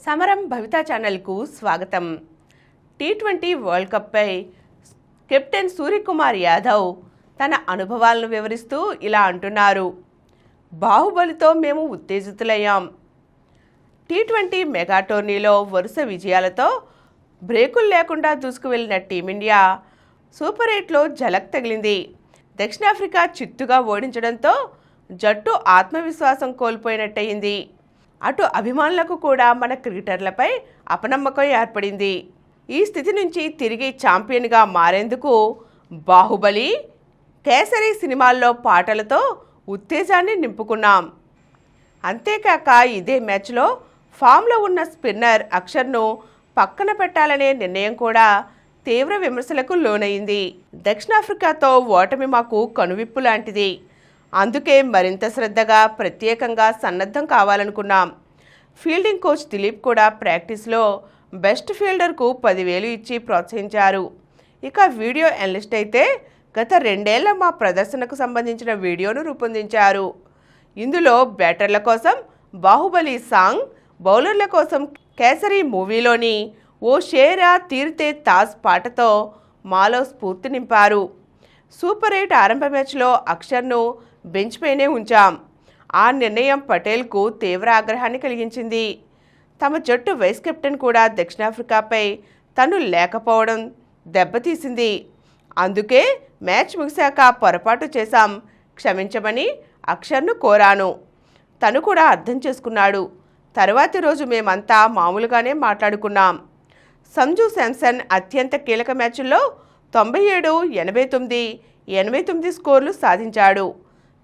సమరం భవితా ఛానల్కు స్వాగతం. టీ20 వరల్డ్ కప్పై కెప్టెన్ సూర్యకుమార్ యాదవ్ తన అనుభవాలను వివరిస్తూ ఇలా అంటున్నారు. బాహుబలితో మేము ఉత్తేజితులయ్యాం. టీ20 మెగా టోర్నీలో వరుస విజయాలతో బ్రేకులు లేకుండా దూసుకువెళ్లిన టీమిండియా సూపర్ 8లో ఝలక్ తగిలింది. దక్షిణాఫ్రికా చిత్తుగా ఓడించడంతో జట్టు ఆత్మవిశ్వాసం కోల్పోయినట్టయింది. అటు అభిమానులకు కూడా మన క్రికెటర్లపై అపనమ్మకం ఏర్పడింది. ఈ స్థితి నుంచి తిరిగి ఛాంపియన్గా మారేందుకు బాహుబలి, కేసరి సినిమాల్లో పాటలతో ఉత్తేజాన్ని నింపుకున్నాం. అంతేకాక ఇదే మ్యాచ్లో ఫామ్లో ఉన్న స్పిన్నర్ అక్షర్ను పక్కన పెట్టాలనే నిర్ణయం కూడా తీవ్ర విమర్శలకు లోనైంది. దక్షిణాఫ్రికాతో ఓటమి మాకు కనువిప్పు లాంటిది. అందుకే మరింత శ్రద్ధగా ప్రత్యేకంగా సన్నద్ధం కావాలనుకున్నాం. ఫీల్డింగ్ కోచ్ దిలీప్ కూడా ప్రాక్టీస్లో బెస్ట్ ఫీల్డర్కు 10,000 ఇచ్చి ప్రోత్సహించారు. ఇక వీడియో అనలిస్ట్ అయితే గత 2 ఏళ్ల మా ప్రదర్శనకు సంబంధించిన వీడియోను రూపొందించారు. ఇందులో బ్యాటర్ల కోసం బాహుబలి సాంగ్, బౌలర్ల కోసం కేసరి మూవీలోని ఓ షేరా తీరితే తాజ్ పాటతో మాలో స్ఫూర్తి నింపారు. సూపర్ 8 ఆరంభ మ్యాచ్లో అక్షర్ను బెంచ్ పైనే ఉంచాం. ఆ నిర్ణయం పటేల్కు తీవ్ర ఆగ్రహాన్ని కలిగించింది. తమ జట్టు వైస్ కెప్టెన్ కూడా దక్షిణాఫ్రికాపై తను లేకపోవడం దెబ్బతీసింది. అందుకే మ్యాచ్ ముగిశాక పొరపాటు చేశాం, క్షమించమని అక్షర్ను కోరాను. తను కూడా అర్థం చేసుకున్నాడు. తరువాతి రోజు మేమంతా మామూలుగానే మాట్లాడుకున్నాం. సంజు శాంసన్ అత్యంత కీలక మ్యాచ్ల్లో 97, 89, 89 స్కోర్లు సాధించాడు.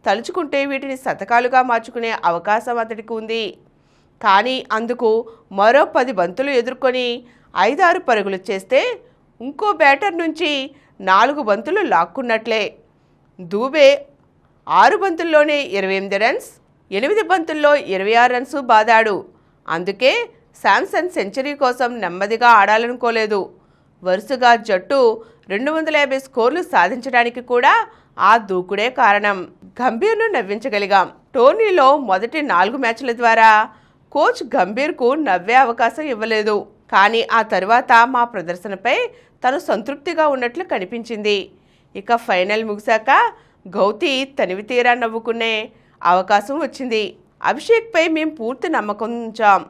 తలుచుకుంటే వీటిని శతకాలుగా మార్చుకునే అవకాశం అతడికి ఉంది. కానీ అందుకు మరో 10 బంతులు ఎదుర్కొని 5-6 పరుగులు చేస్తే ఇంకో బ్యాటర్ నుంచి 4 బంతులు లాక్కున్నట్లే. దూబే 6 బంతుల్లోనే 28 రన్స్, 8 బంతుల్లో 26 రన్స్ బాదాడు. అందుకే శాంసన్ సెంచరీ కోసం నెమ్మదిగా ఆడాలనుకోలేదు. వరుసగా జట్టు 250 స్కోర్లు సాధించడానికి కూడా ఆ దూకుడే కారణం. గంభీర్ను నవ్వించగలిగాం. టోర్నీలో మొదటి 4 మ్యాచ్ల ద్వారా కోచ్ గంభీర్కు నవ్వే అవకాశం ఇవ్వలేదు. కానీ ఆ తర్వాత మా ప్రదర్శనపై తను సంతృప్తిగా ఉన్నట్లు కనిపించింది. ఇక ఫైనల్ ముగిశాక గౌతీ తనివి తీరా నవ్వుకునే అవకాశం వచ్చింది. అభిషేక్పై మేం పూర్తి నమ్మకం ఉంచాం.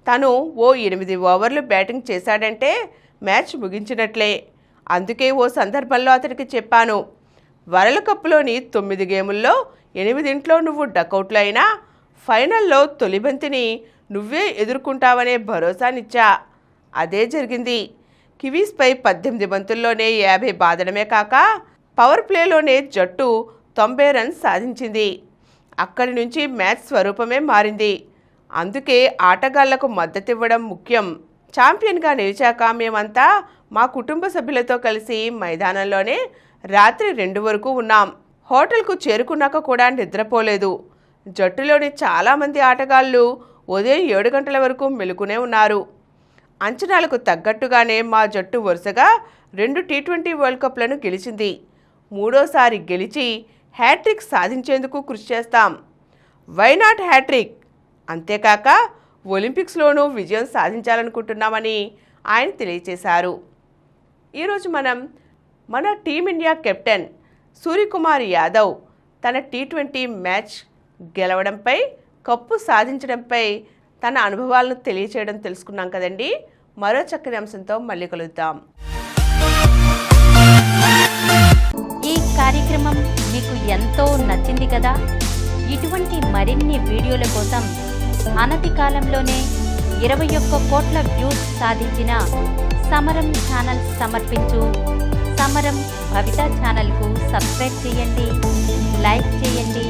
తను ఓ 8 ఓవర్లు బ్యాటింగ్ చేశాడంటే మ్యాచ్ ముగించినట్లే. అందుకే ఓ సందర్భంలో అతనికి చెప్పాను, వరల్డ్ కప్లోని 9 గేముల్లో 8 నువ్వు డకౌట్లు అయినా ఫైనల్లో తొలి బంతిని నువ్వే ఎదుర్కొంటావనే భరోసానిచ్చా. అదే జరిగింది. కివీస్పై 18 బంతుల్లోనే 50 బాదడమే కాక పవర్ ప్లేలోనే జట్టు 90 రన్స్ సాధించింది. అక్కడి నుంచి మ్యాచ్ స్వరూపమే మారింది. అందుకే ఆటగాళ్లకు మద్దతివ్వడం ముఖ్యం. ఛాంపియన్గా నిలిచాక మేమంతా మా కుటుంబ సభ్యులతో కలిసి మైదానంలోనే రాత్రి 2 వరకు ఉన్నాం. హోటల్కు చేరుకున్నాక కూడా నిద్రపోలేదు. జట్టులోని చాలామంది ఆటగాళ్లు ఉదయం 7 గంటల వరకు మెలుకునే ఉన్నారు. అంచనాలకు తగ్గట్టుగానే మా జట్టు వరుసగా 2 టీ20 వరల్డ్ కప్లను గెలిచింది. మూడోసారి గెలిచి హ్యాట్రిక్ సాధించేందుకు కృషి చేస్తాం. Why not hat trick? అంతేకాక ఒలింపిక్స్లోనూ విజయం సాధించాలనుకుంటున్నామని ఆయన తెలియజేశారు. ఈరోజు మన టీమిండియా కెప్టెన్ సూర్యకుమార్ యాదవ్ తన టీ20 మ్యాచ్ గెలవడంపై, కప్పు సాధించడంపై తన అనుభవాలను తెలియచేయడం తెలుసుకున్నాం కదండి. మరో చక్కని అంశంతో మళ్ళీ కలుద్దాం. ఈ కార్యక్రమం మీకు ఎంతో నచ్చింది కదా. ఇటువంటి మరిన్ని వీడియోల కోసం అనతి కాలంలోనే 21 కోట్ల వ్యూస్ సాధించిన సమరం ఛానల్ సమర్పించు సమరం భవితా ఛానల్కు సబ్స్క్రైబ్ చేయండి, లైక్ చేయండి,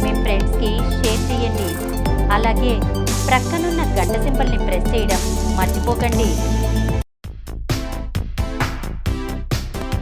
మీ ఫ్రెండ్స్కి షేర్ చేయండి. అలాగే ప్రక్కనున్న గంట సింబల్ని ప్రెస్ చేయడం మర్చిపోకండి.